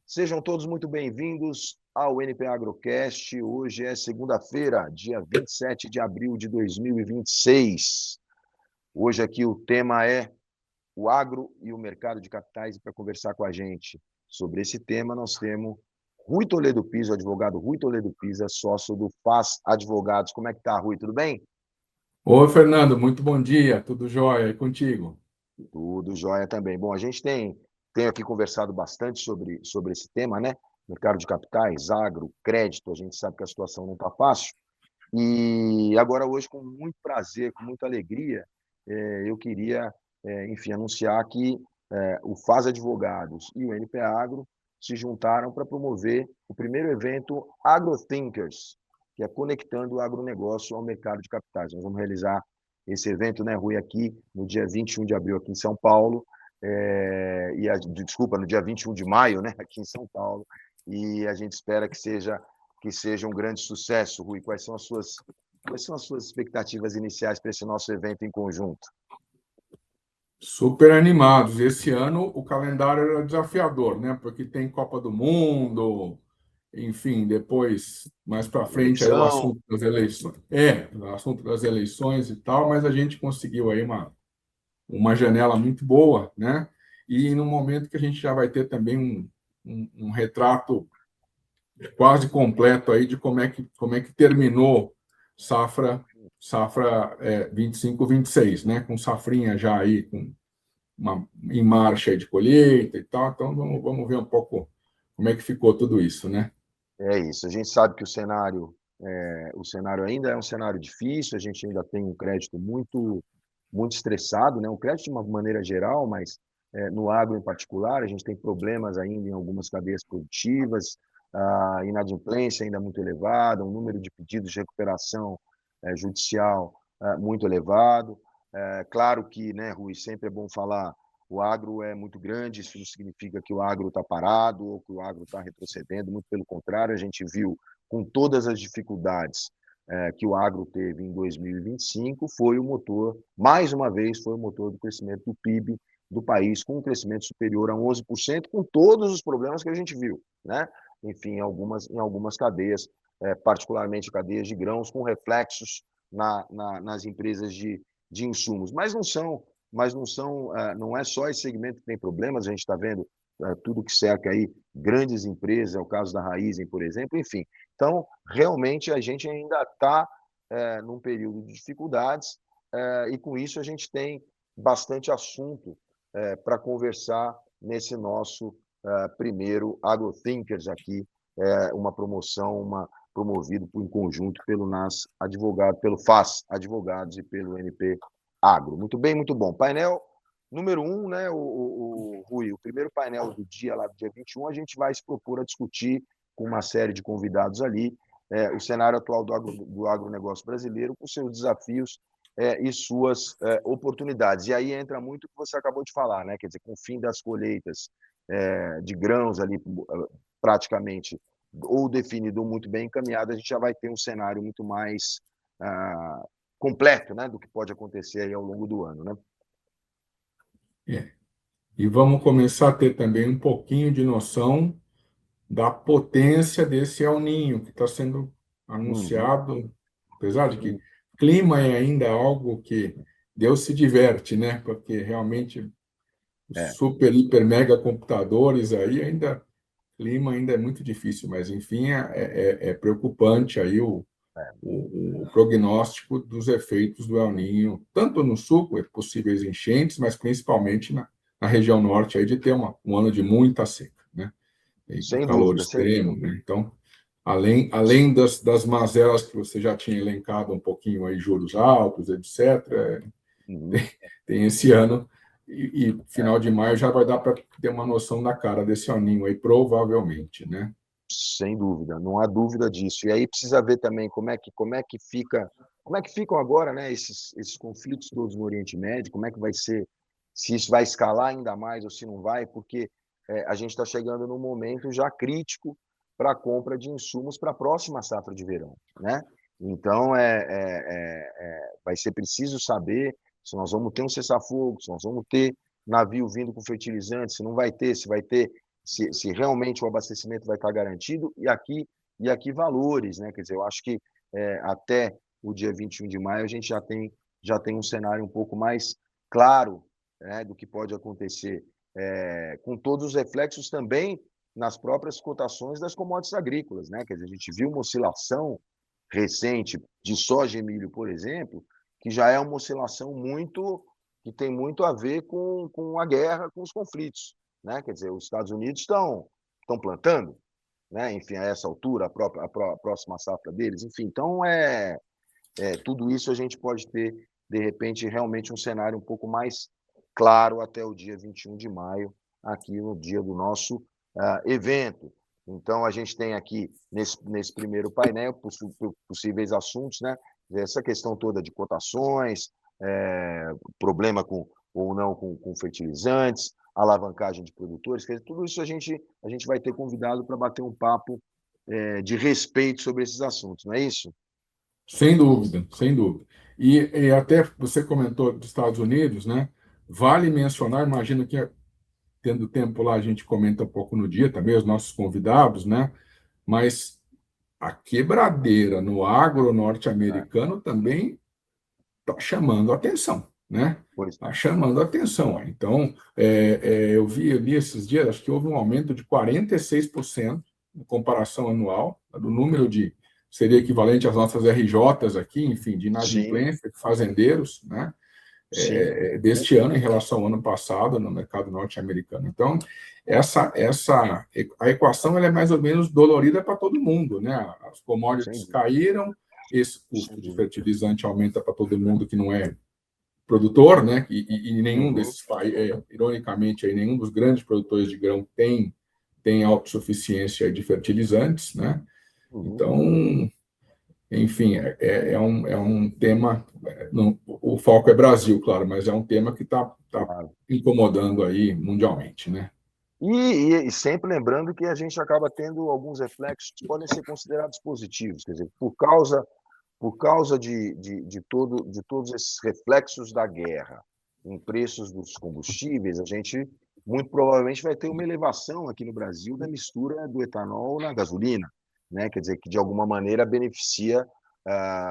Sejam todos muito bem-vindos ao NP Agrocast. Hoje é segunda-feira, dia 27 de abril de 2026. Hoje aqui o tema é o agro e o mercado de capitais. E para conversar com a gente sobre esse tema, nós temos Rui Toledo Pisa, o advogado Rui Toledo Pisa, sócio do FAS Advogados. Como é que tá, Rui? Tudo bem? Oi, Fernando, muito bom dia, tudo jóia? E contigo? Tudo jóia também. Bom, a gente tem aqui conversado bastante sobre esse tema, né? Mercado de capitais, agro, crédito, a gente sabe que a situação não está fácil. E agora, hoje, com muito prazer, com muita alegria, eu queria, enfim, anunciar que o FAS Advogados e o NP Agro se juntaram para promover o primeiro evento AgroThinkers, que é conectando o agronegócio ao mercado de capitais. Nós vamos realizar esse evento, né, Rui, aqui no dia 21 de abril, aqui em São Paulo, desculpa, no dia 21 de maio, né, aqui em São Paulo, e a gente espera que seja um grande sucesso, Rui. Quais são as suas expectativas iniciais para esse nosso evento em conjunto? Super animados. Esse ano o calendário era desafiador, né? Porque tem Copa do Mundo, enfim, depois, mais para frente, aí o Eleição. assunto das eleições. O assunto das eleições e tal, mas a gente conseguiu aí uma janela muito boa, né? E no momento que a gente já vai ter também um retrato quase completo aí de como é que terminou safra 25-26, né? Com safrinha já aí em marcha aí de colheita e tal. Então vamos ver um pouco como é que ficou tudo isso, né? É isso. A gente sabe que o cenário ainda é um cenário difícil, a gente ainda tem um crédito muito estressado, né? O crédito de uma maneira geral, mas no agro em particular, a gente tem problemas ainda em algumas cadeias produtivas, a inadimplência ainda muito elevada, um número de pedidos de recuperação judicial muito elevado. Claro que, né, Rui, sempre é bom falar, o agro é muito grande, isso não significa que o agro está parado ou que o agro está retrocedendo, muito pelo contrário, a gente viu com todas as dificuldades que o agro teve em 2025, foi o motor, mais uma vez, foi o motor do crescimento do PIB do país, com um crescimento superior a 11%, com todos os problemas que a gente viu, né? Enfim, em algumas cadeias, particularmente cadeias de grãos, com reflexos nas empresas de insumos. Não é só esse segmento que tem problemas, a gente está vendo tudo que cerca aí grandes empresas, é o caso da Raizen, por exemplo, enfim. Então, realmente, a gente ainda está num período de dificuldades e, com isso, a gente tem bastante assunto para conversar nesse nosso primeiro AgroThinkers aqui, uma promoção, promovido em conjunto pelo NAS Advogado, pelo FAS Advogados e pelo NP Agro. Muito bem, muito bom. Painel número 1, né, o Rui, o primeiro painel do dia, lá do dia 21, a gente vai se propor a discutir com uma série de convidados ali o cenário atual do agronegócio brasileiro, com seus desafios e suas oportunidades. E aí entra muito o que você acabou de falar, né? Quer dizer, com o fim das colheitas de grãos ali praticamente ou definido ou muito bem encaminhado, a gente já vai ter um cenário muito mais completo, né, do que pode acontecer aí ao longo do ano, né? É. E vamos começar a ter também um pouquinho de noção da potência desse El Ninho que está sendo Uhum. anunciado, apesar de que clima é ainda algo que Deus se diverte, né? Porque realmente os É, super, hiper, mega computadores aí ainda, clima ainda é muito difícil, mas enfim, é preocupante aí o prognóstico dos efeitos do El Ninho, tanto no sul, com possíveis enchentes, mas principalmente na região norte aí de ter um ano de muita seca, né? E com sem calor dúvida. extremo, né? Então, além das mazelas que você já tinha elencado um pouquinho aí, juros altos, etc., Uhum. tem esse ano, e final de maio já vai dar para ter uma noção da cara desse aninho aí, provavelmente, né? Sem dúvida, não há dúvida disso. E aí precisa ver também como é que ficam agora, né, esses conflitos todos no Oriente Médio, como é que vai ser, se isso vai escalar ainda mais ou se não vai, porque a gente está chegando num momento já crítico para a compra de insumos para a próxima safra de verão, né? Então vai ser preciso saber se nós vamos ter um cessar-fogo, se nós vamos ter navio vindo com fertilizantes, se não vai ter, se vai ter se realmente o abastecimento vai estar garantido, e aqui valores, né? Quer dizer, eu acho que até o dia 21 de maio a gente já tem um cenário um pouco mais claro, né, do que pode acontecer, com todos os reflexos também nas próprias cotações das commodities agrícolas, né? Quer dizer, a gente viu uma oscilação recente de soja e milho, por exemplo, que já é uma oscilação que tem muito a ver com a guerra, com os conflitos, né? Quer dizer, os Estados Unidos estão plantando, né? Enfim, a essa altura, a próxima safra deles, enfim, então tudo isso a gente pode ter, de repente, realmente um cenário um pouco mais claro até o dia 21 de maio, aqui no dia do nosso evento. Então, a gente tem aqui, nesse primeiro painel, possíveis assuntos, né? Essa questão toda de cotações, problema ou não com fertilizantes, alavancagem de produtores, quer dizer, tudo isso a gente vai ter convidado para bater um papo de respeito sobre esses assuntos, não é isso? Sem dúvida, sem dúvida. E até você comentou dos Estados Unidos, né? Vale mencionar, imagino que tendo tempo lá a gente comenta um pouco no dia também, os nossos convidados, né? Mas a quebradeira no agro norte-americano também está chamando a atenção, né? Pois Está chamando a atenção. Então, eu li esses dias, acho que houve um aumento de 46% em comparação anual do número seria equivalente às nossas RJs aqui, enfim, de sim, inadimplência, de fazendeiros, né? sim, Deste ano em relação ao ano passado no mercado norte-americano. Então, a equação ela é mais ou menos dolorida para todo mundo, né? As sem commodities dúvida, caíram, esse sem custo de dúvida. fertilizante aumenta para todo mundo que não é produtor, né? E nenhum Uhum, desses países, ironicamente, aí, nenhum dos grandes produtores de grão tem autossuficiência de fertilizantes, né? uhum. Então, enfim, é um tema. Não, o foco é Brasil, claro, mas é um tema que tá Claro. incomodando aí mundialmente, né? E sempre lembrando que a gente acaba tendo alguns reflexos que podem ser considerados positivos, quer dizer, por causa de todos esses reflexos da guerra em preços dos combustíveis, a gente muito provavelmente vai ter uma elevação aqui no Brasil da mistura do etanol na gasolina, né? Quer dizer, que de alguma maneira beneficia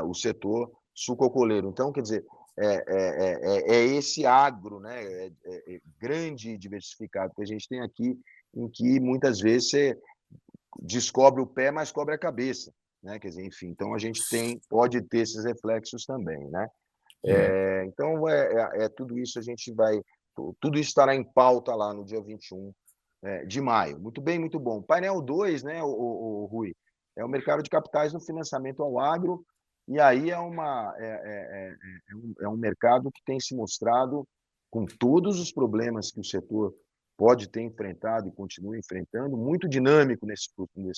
o setor sucrocoleiro. Então, quer dizer, esse agro, né? Grande e diversificado que a gente tem aqui, em que muitas vezes você descobre o pé, mas cobre a cabeça, né? Quer dizer, enfim, então a gente pode ter esses reflexos também, né? É. Então tudo isso tudo isso estará em pauta lá no dia 21 de maio. Muito bem, muito bom. Painel 2, né, o Rui, é o mercado de capitais no financiamento ao agro, e aí é um mercado que tem se mostrado, com todos os problemas que o setor pode ter enfrentado e continua enfrentando, muito dinâmico nesses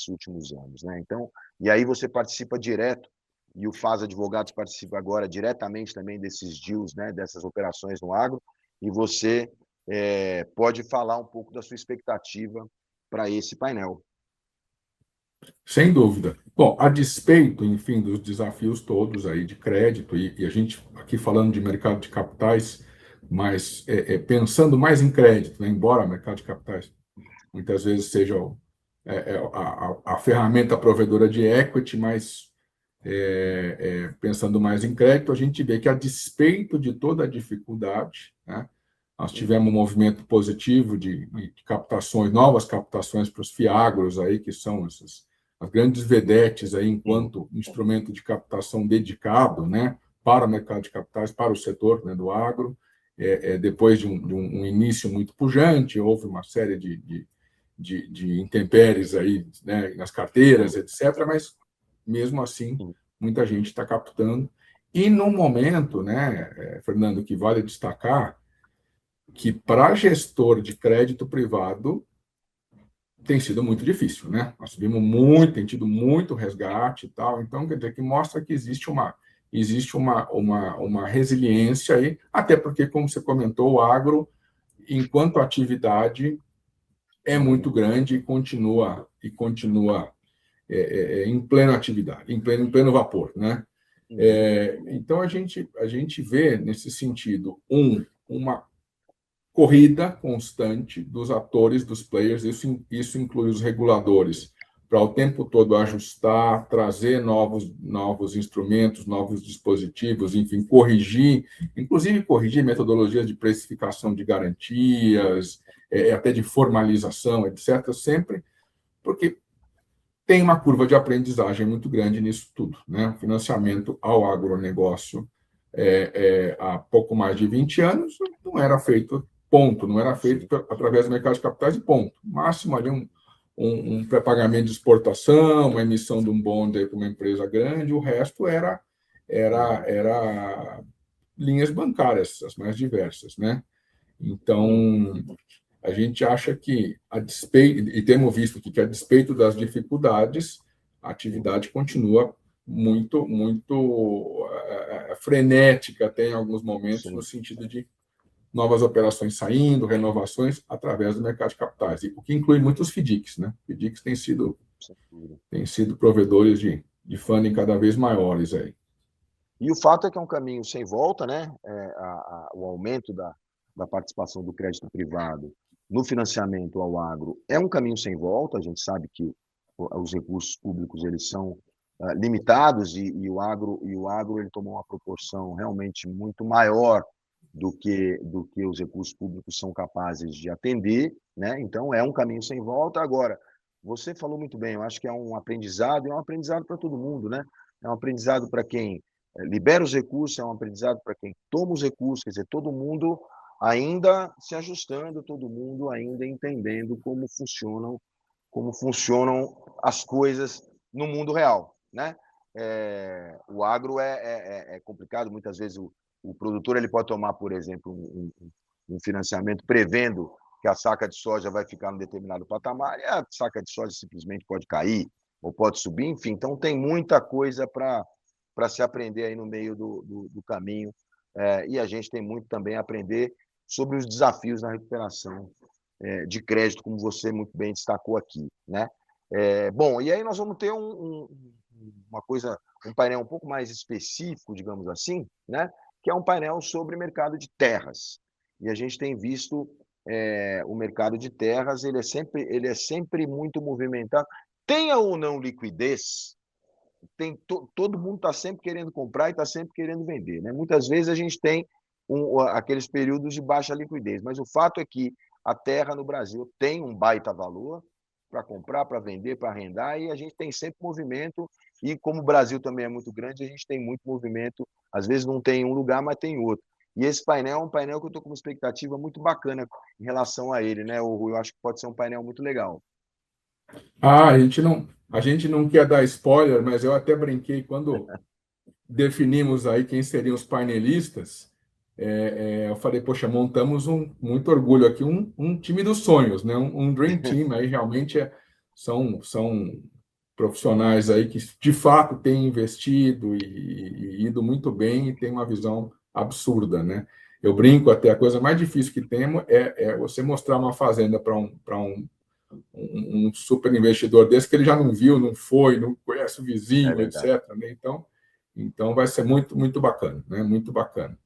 últimos anos, né? Então, e aí você participa direto, e o FAS Advogados participa agora diretamente também desses deals, né, dessas operações no agro, e você pode falar um pouco da sua expectativa para esse painel. Sem dúvida. Bom, a despeito, enfim, dos desafios todos aí de crédito, e a gente aqui falando de mercado de capitais, mas pensando mais em crédito, né, embora o mercado de capitais muitas vezes seja a ferramenta provedora de equity, mas pensando mais em crédito, a gente vê que, a despeito de toda a dificuldade, né, nós tivemos um movimento positivo de captações, novas captações para os FIAGROS, aí, que são as grandes vedetes aí, enquanto instrumento de captação dedicado, né, para o mercado de capitais, para o setor, né, do agro. Depois de um início muito pujante, houve uma série de intempéries aí, né, nas carteiras, etc., mas mesmo assim, muita gente está captando. E no momento, né, Fernando, que vale destacar que para gestor de crédito privado tem sido muito difícil, né? Nós tivemos tem tido muito resgate e tal, então quer dizer que mostra que existe uma resiliência aí, até porque, como você comentou, o agro, enquanto atividade, é muito grande e continua em plena atividade, em pleno vapor, né? Então a gente vê nesse sentido uma corrida constante dos atores, dos players, isso inclui os reguladores, para o tempo todo ajustar, trazer novos instrumentos, novos dispositivos, enfim, corrigir, inclusive corrigir metodologias de precificação de garantias, até de formalização, etc., sempre, porque tem uma curva de aprendizagem muito grande nisso tudo, né? O financiamento ao agronegócio há pouco mais de 20 anos não era feito, ponto, não era feito através do mercado de capitais e ponto. Máximo ali um pré-pagamento de exportação, uma emissão de um bonde para uma empresa grande, o resto era linhas bancárias, as mais diversas, né? Então, a gente acha que, e temos visto que a despeito das dificuldades, a atividade continua muito, muito frenética, até em alguns momentos, Sim. no sentido de novas operações saindo, renovações através do mercado de capitais, o que inclui muitos FDICs, né? FDICs têm sido provedores de funding cada vez maiores aí. E o fato é que é um caminho sem volta, né? O aumento da participação do crédito privado no financiamento ao agro é um caminho sem volta. A gente sabe que os recursos públicos eles são limitados e o agro ele tomou uma proporção realmente muito maior do que os recursos públicos são capazes de atender, né? Então é um caminho sem volta. Agora, você falou muito bem, eu acho que é um aprendizado, e é um aprendizado para todo mundo, né? É um aprendizado para quem libera os recursos, é um aprendizado para quem toma os recursos, quer dizer, todo mundo ainda se ajustando, todo mundo ainda entendendo como funcionam as coisas no mundo real, né? O agro é complicado, muitas vezes o produtor ele pode tomar, por exemplo, um financiamento prevendo que a saca de soja vai ficar em determinado patamar, e a saca de soja simplesmente pode cair ou pode subir, enfim, então tem muita coisa para se aprender aí no meio do caminho, e a gente tem muito também a aprender sobre os desafios na recuperação de crédito, como você muito bem destacou aqui, né? Bom, e aí nós vamos ter uma coisa, um painel um pouco mais específico, digamos assim, né? Que é um painel sobre mercado de terras. E a gente tem visto o mercado de terras, ele é sempre muito movimentado. Tenha ou não liquidez, todo mundo está sempre querendo comprar e está sempre querendo vender, né? Muitas vezes a gente tem aqueles períodos de baixa liquidez, mas o fato é que a terra no Brasil tem um baita valor para comprar, para vender, para arrendar, e a gente tem sempre movimento, e como o Brasil também é muito grande, a gente tem muito movimento, às vezes não tem em um lugar, mas tem em outro. E esse painel é um painel que eu estou com uma expectativa muito bacana em relação a ele, né, Rui? Eu acho que pode ser um painel muito legal. A gente não quer dar spoiler, mas eu até brinquei quando definimos aí quem seriam os painelistas. Eu falei, poxa, montamos muito orgulho aqui, um time dos sonhos, né? Um dream team aí, realmente são profissionais aí que de fato têm investido e ido muito bem e têm uma visão absurda, né? Eu brinco até, a coisa mais difícil que temos é você mostrar uma fazenda para um super investidor desse que ele já não viu, não foi, não conhece o vizinho, etc. Né? Então vai ser muito, muito bacana, né? Muito bacana.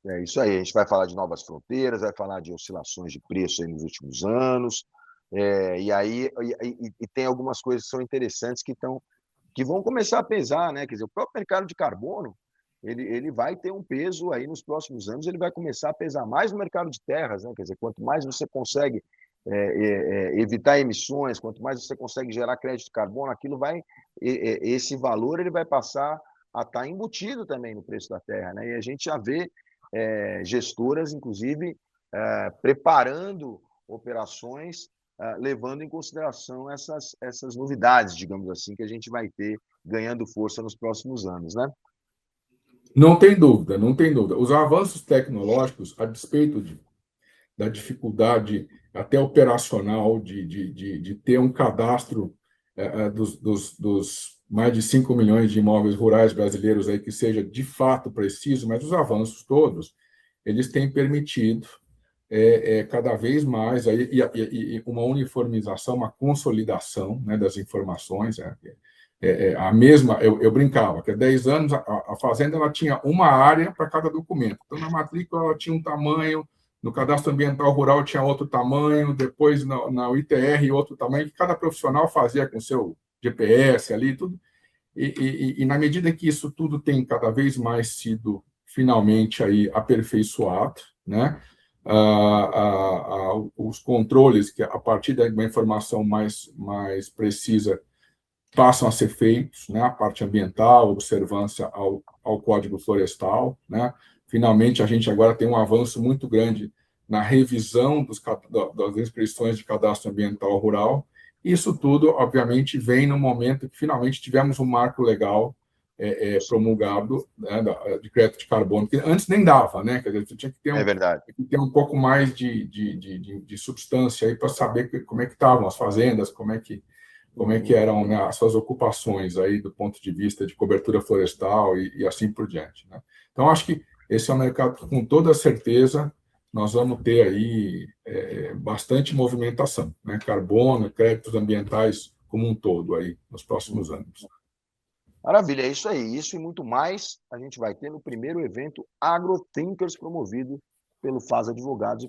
É isso aí, a gente vai falar de novas fronteiras, vai falar de oscilações de preço aí nos últimos anos, e tem algumas coisas que são interessantes que vão começar a pesar, né? Quer dizer, o próprio mercado de carbono, ele vai ter um peso aí nos próximos anos, ele vai começar a pesar mais no mercado de terras, né? Quer dizer, quanto mais você consegue evitar emissões, quanto mais você consegue gerar crédito de carbono, esse valor ele vai passar a estar embutido também no preço da terra, né? E a gente já vê gestoras, inclusive, preparando operações, levando em consideração essas novidades, digamos assim, que a gente vai ter ganhando força nos próximos anos, né? Não tem dúvida, não tem dúvida. Os avanços tecnológicos, a despeito da dificuldade até operacional de ter um cadastro dos mais de 5 milhões de imóveis rurais brasileiros aí que seja de fato preciso, mas os avanços todos, eles têm permitido cada vez mais e uma uniformização, uma consolidação, né, das informações. A mesma, eu brincava, que há 10 anos a fazenda ela tinha uma área para cada documento. Então, na matrícula ela tinha um tamanho, no cadastro ambiental rural tinha outro tamanho, depois na UITR outro tamanho, que cada profissional fazia com seu GPS ali, tudo. E na medida que isso tudo tem cada vez mais sido finalmente aí aperfeiçoado, né? Os controles que a partir de uma informação mais precisa passam a ser feitos, né? A parte ambiental, observância ao Código Florestal, né? Finalmente a gente agora tem um avanço muito grande na revisão das inscrições de cadastro ambiental rural. Isso tudo, obviamente, vem no momento que finalmente tivemos um marco legal promulgado, né, de crédito de carbono, que antes nem dava, né? Quer dizer, você tinha que ter É verdade. um pouco mais de substância aí para saber como é que estavam as fazendas, como é que eram, né, as suas ocupações aí do ponto de vista de cobertura florestal e assim por diante, né? Então, acho que esse é um mercado que, com toda certeza, nós vamos ter aí bastante movimentação, né? Carbono, créditos ambientais como um todo aí nos próximos anos. Maravilha, é isso aí. Isso e muito mais a gente vai ter no primeiro evento AgroThinkers, promovido pelo FAS Advogados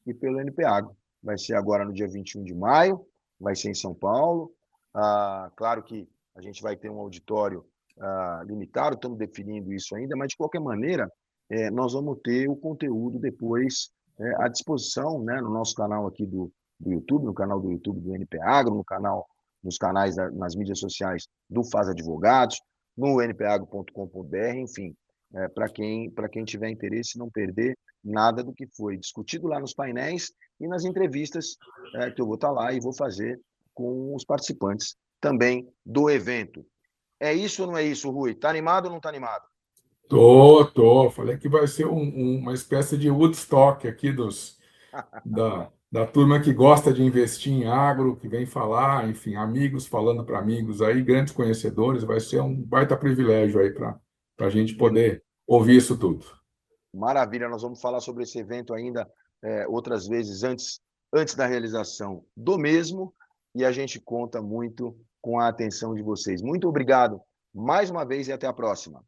e pelo NPAgro. Vai ser agora no dia 21 de maio, vai ser em São Paulo. Claro que a gente vai ter um auditório limitado, estamos definindo isso ainda, mas de qualquer maneira, nós vamos ter o conteúdo depois à disposição, né, no nosso canal aqui do YouTube, no canal do YouTube do NPAgro, nos canais, nas mídias sociais do Faz Advogados, no npagro.com.br, enfim, para quem tiver interesse, não perder nada do que foi discutido lá nos painéis e nas entrevistas que eu vou estar lá e vou fazer com os participantes também do evento. É isso ou não é isso, Rui? Está animado ou não está animado? Tô. Falei que vai ser uma espécie de Woodstock aqui da turma que gosta de investir em agro, que vem falar, enfim, amigos falando para amigos aí, grandes conhecedores, vai ser um baita privilégio aí para a gente poder ouvir isso tudo. Maravilha, nós vamos falar sobre esse evento ainda outras vezes antes da realização do mesmo, e a gente conta muito com a atenção de vocês. Muito obrigado mais uma vez e até a próxima.